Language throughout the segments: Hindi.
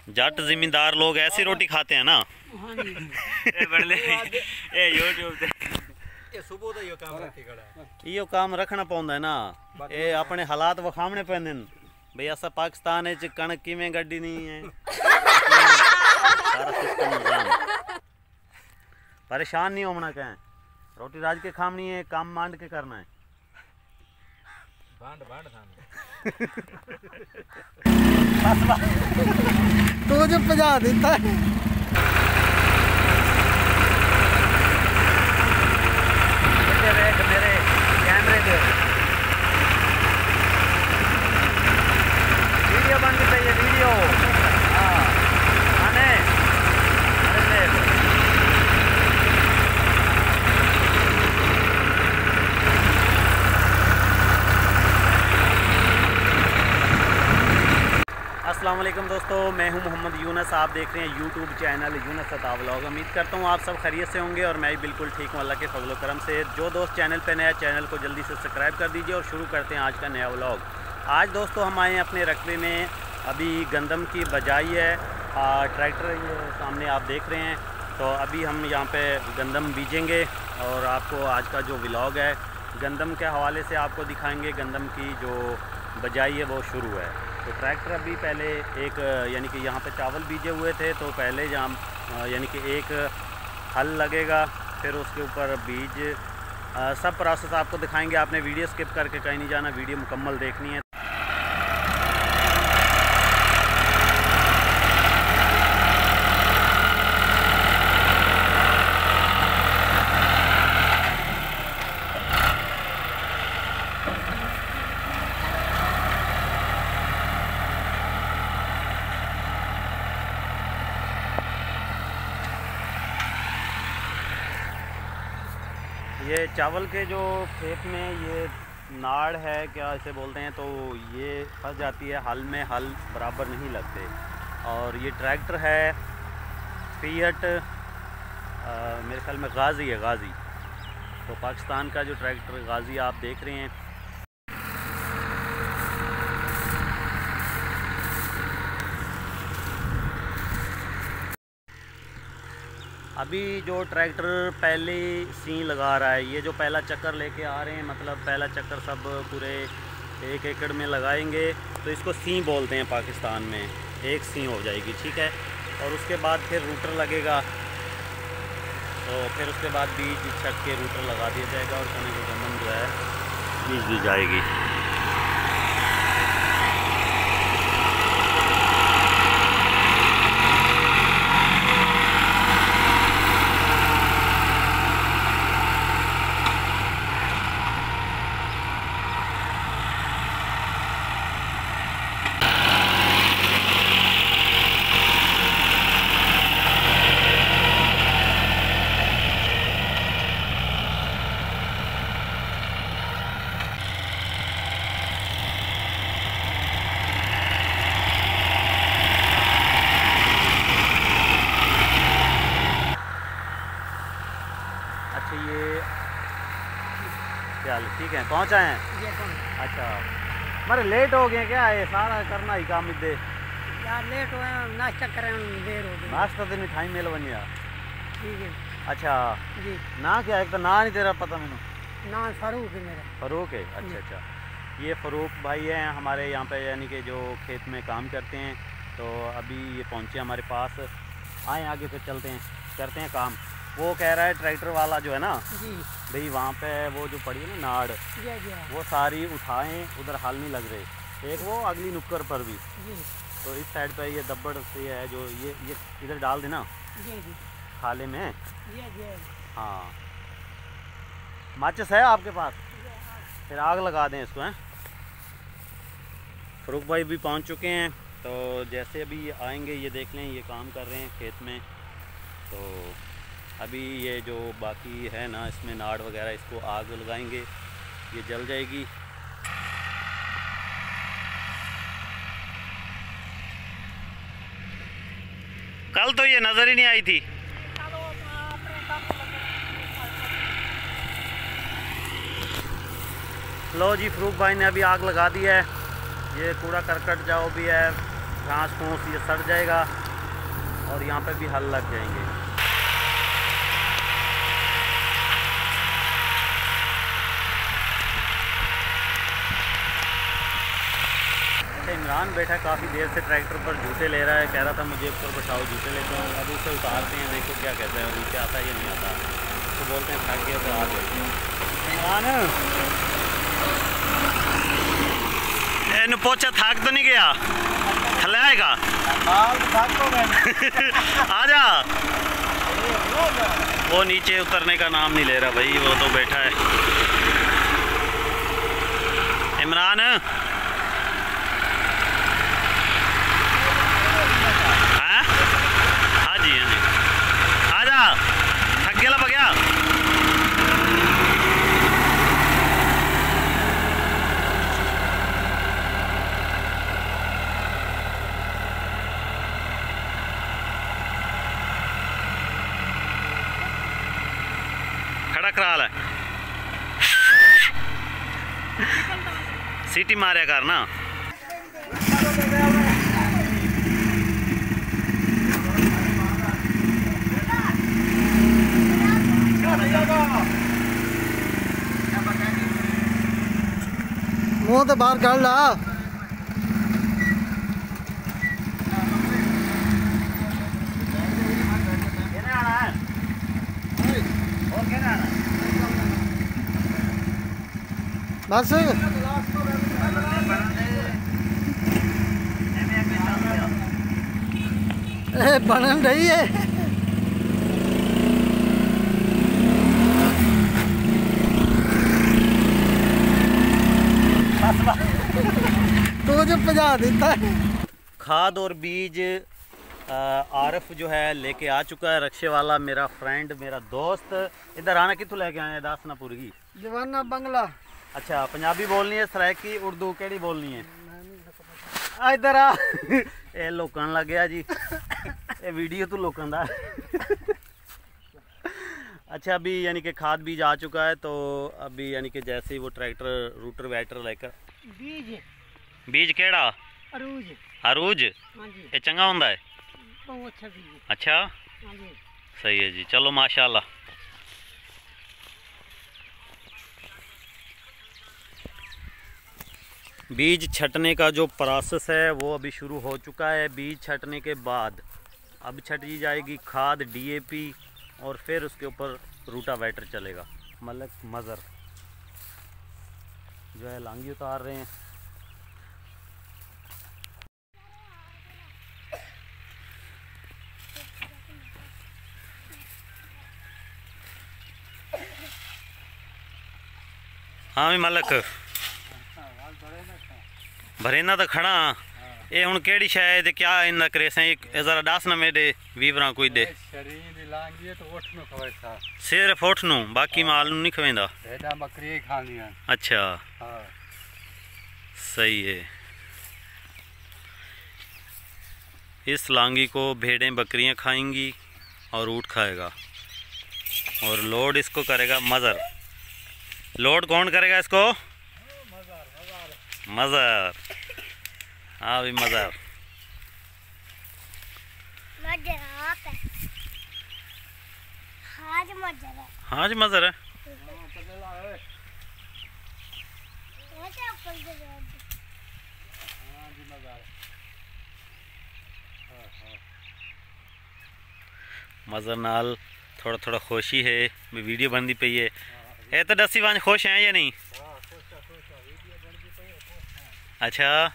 जट जिम्मेदार लोग ऐसी रोटी खाते हैं ना। यो काम रखना पौंदा है ना, ये अपने हालात वखामने पैंदे भाई असा पाकिस्तान है कणक किवें गड्डी नहीं है। सारा सिस्टम निजाम परेशान नहीं होना कहें, रोटी राज के खामनी है, काम मांड के करना है। तो जो पजा देता है मेरे कैमरे के वीडियो बननी चाहिए, वीडियो। हाँ आने अस्सलाम वालेकुम दोस्तों, मैं हूं मोहम्मद यूनस। आप देख रहे हैं यूट्यूब चैनल यूनस अता व्लॉग। उम्मीद करता हूं आप सब खैरियत से होंगे और मैं बिल्कुल ठीक हूं अल्लाह के फजल करम से। जो दोस्त चैनल पे नया, चैनल को जल्दी से सब्सक्राइब कर दीजिए और शुरू करते हैं आज का नया व्लॉग। आज दोस्तों हम आए हैं अपने रकबे में, अभी गंदम की बजाई है। ट्रैक्टर ये सामने आप देख रहे हैं, तो अभी हम यहाँ पर गंदम बीजेंगे और आपको आज का जो व्लॉग है गंदम के हवाले से आपको दिखाएँगे। गंदम की जो बजाई है वो शुरू है। तो ट्रैक्टर अभी पहले एक यानी कि यहाँ पे चावल बीजे हुए थे, तो पहले जहाँ यानी कि एक हल लगेगा, फिर उसके ऊपर बीज, सब प्रोसेस आपको दिखाएंगे। आपने वीडियो स्किप करके कहीं नहीं जाना, वीडियो मुकम्मल देखनी है। ये चावल के जो खेत में ये नाड़ है, क्या इसे बोलते हैं, तो ये फंस जाती है हल में, हल बराबर नहीं लगते। और ये ट्रैक्टर है फिएट, मेरे ख्याल में गाज़ी है, गाज़ी। तो पाकिस्तान का जो ट्रैक्टर गाज़ी आप देख रहे हैं। अभी जो ट्रैक्टर पहले सी लगा रहा है, ये जो पहला चक्कर लेके आ रहे हैं, मतलब पहला चक्कर सब पूरे 1 एकड़ में लगाएंगे, तो इसको सी बोलते हैं पाकिस्तान में। एक सी हो जाएगी, ठीक है। और उसके बाद फिर रूटर लगेगा, तो फिर उसके बाद बीज छक के रूटर लगा दिया जाएगा और चने की गंदम जो है बीज दी जाएगी। चल ठीक है, पहुँच आए हैं। अच्छा हमारे लेट हो गए क्या? ये सारा करना ही काम इधे यार, लेट हुए, नाश्ता करें, देर हो गई। नाश्ता तो नहीं टाइम मिल बन गया। ठीक है। अच्छा जी ना क्या, एक तो ना नहीं तेरा पता मैंने। ना फारूक है मेरा। फ़रूक है, अच्छा अच्छा। ये फ़रूक भाई हैं हमारे यहाँ पे, यानी कि जो खेत में काम करते हैं। तो अभी ये पहुँचे हमारे पास, आए आगे पे चलते हैं, करते हैं काम। वो कह रहा है ट्रैक्टर वाला जो है ना जी भाई, वहाँ पे वो जो पड़ी है ना नाड़, जी वो सारी उठाएं, उधर हल नहीं लग रहे। एक वो अगली नुक्कर पर भी, जी तो इस साइड पे ये दब्बड़ से है जो ये इधर डाल देना जी जी खाले में। जी जी। हाँ माचिस है आपके पास? फिर आग लगा दें इसको, हैं। फ़रूक भाई भी पहुंच चुके हैं, तो जैसे अभी आएंगे ये देख लें, ये काम कर रहे हैं खेत में। तो अभी ये जो बाकी है ना, इसमें नाड़ वगैरह, इसको आग लगाएंगे, ये जल जाएगी। कल तो ये नज़र ही नहीं आई थी। लो जी, फ़रूक भाई ने अभी आग लगा दी है। ये कूड़ा करकट जो भी है, घास फूस, ये सड़ जाएगा और यहाँ पे भी हल लग जाएंगे। इमरान बैठा काफ़ी देर से ट्रैक्टर पर जूते ले रहा है, कह रहा था मुझे ऊपर बैठाओ जूते लेते हैं। अब उसे उतारते हैं, देखो क्या कहते हैं, नीचे आता है या नहीं आता। तो बोलते हैं थक गए तो आ गए। इमरान इन पोचा थक तो नहीं गया, थले आएगा आ जा। वो नीचे उतरने का नाम नहीं ले रहा भाई, वो तो बैठा है। इमरान हाँ जी हाँ जी, आ जा, थक गया लग गया। खड़ा करा ले, सीटी मारे कर ना। मुँह तो बाहर कर ला। बस बनन रही है। तो जो पजा देता है। खाद और बीज आरफ जो है लेके आ चुका है, रक्शे वाला मेरा फ्रेंड, मेरा दोस्त। इधर आना कितों लेके आए हैं, दस ना पूरी जवाना बंगला। अच्छा, पंजाबी बोलनी है, सराइकी, उर्दू केड़ी बोलनी है? इधर आ ये लोकन लग गया जी, ये वीडियो तो लोकन दा। अच्छा, अभी यानी कि खाद बीज आ चुका है, तो अभी यानी कि जैसे ही वो ट्रैक्टर रूटर वैटर लेकर बीज केड़ा अरूज अरूज ये चंगा होंदा है। बहुत अच्छा बीज। अच्छा सही है जी, चलो माशाल्लाह। बीज छटने का जो प्रोसेस है वो अभी शुरू हो चुका है। बीज छटने के बाद अब छटी जाएगी खाद, डीएपी, और फिर उसके ऊपर रूटावेटर चलेगा। मलक मज़र जो है लांगी उतार रहे हैं। हाँ भी मलक भरेना तो खड़ा। ये हुण केड़ी शायद क्या इनका क्रेस है, जरा दस ना मेरे वीवरा कोई दे। सिर्फ उठ नू, बाकी माल नू नहीं खवेंदा। अच्छा सही है। इस लांगी को भेड़ें बकरियां खाएंगी और ऊँट खाएगा, और लोड इसको करेगा मज़र। लोड कौन करेगा इसको? मज़र। हाँ भी मज़र। हाँ जी मज़र है। मज़र नाल थोड़ा थोड़ा खुशी है, वीडियो बनती पई है। ये तो दसी वांज खुश हैं या नहीं? अच्छा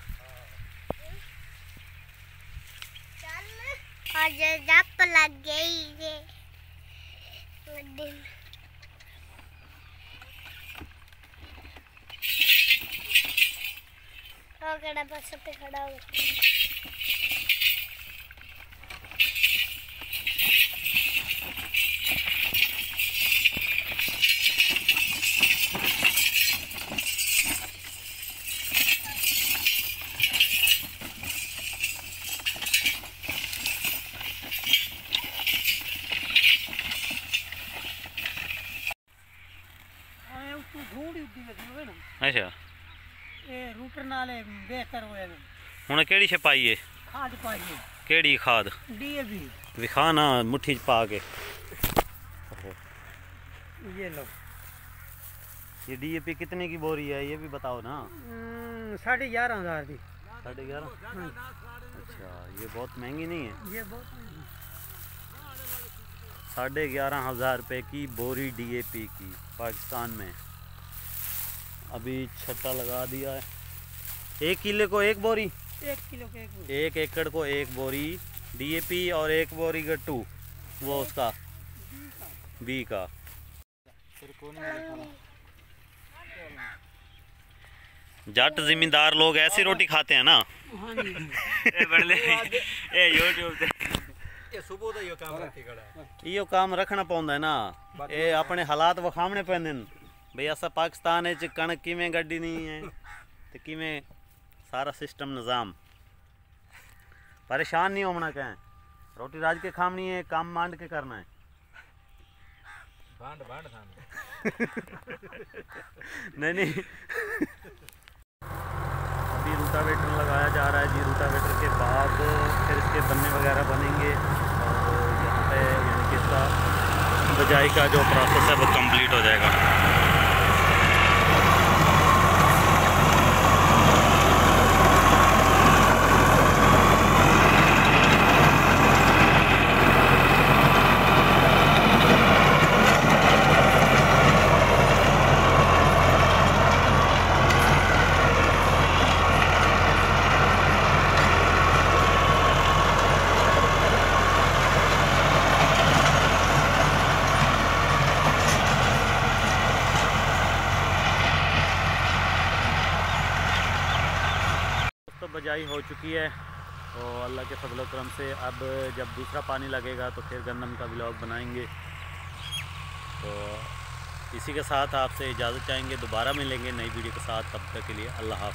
जप लग गई बस पे खड़ा हो। अच्छा ये रूट ट्रैक्टर नाले बेहतर होए ने हुण केड़ी छपाई है खाद पाइए केड़ी खाद डीएपी विखा ना मुट्ठी च पा के ये लो ये डीएपी कितने की बोरी है ये भी बताओ ना 11,500 की 11.5 अच्छा ये बहुत महंगी नहीं है ये बहुत 11,500 रुपये की बोरी डीएपी की पाकिस्तान में अभी छट्टा लगा दिया है 1 किलो को 1 बोरी 1 किलो के 1 एकड़ को 1 बोरी डीएपी और 1 बोरी गट्टू वो उसका बी का जट जिम्मेदार लोग ऐसी रोटी खाते हैं ना हाँ जी यो काम रखना पौंदा है ना ये अपने हालात वखावने पैंदे न भई असा पाकिस्तान च कणक किवें गड्डी नहीं है ते किवें सारा सिस्टम निज़ाम परेशान नहीं होना कहें रोटी राज के खामनी है काम मांड के करना है नहीं अभी रूटावेटर लगाया जा रहा है जी रूटावेटर के बाद फिर इसके बनने वगैरह बनेंगे और यहाँ पे यानी कि इसका बिजाई का जो प्रोसेस है वो कंप्लीट हो जाएगा। तो बजाई हो चुकी है तो अल्लाह के फजल करम से अब जब दूसरा पानी लगेगा तो फिर गंदम का व्लॉग बनाएंगे। तो इसी के साथ आपसे इजाज़त चाहेंगे, दोबारा मिलेंगे नई वीडियो के साथ, तब तक के लिए अल्लाह हाफ़िज़।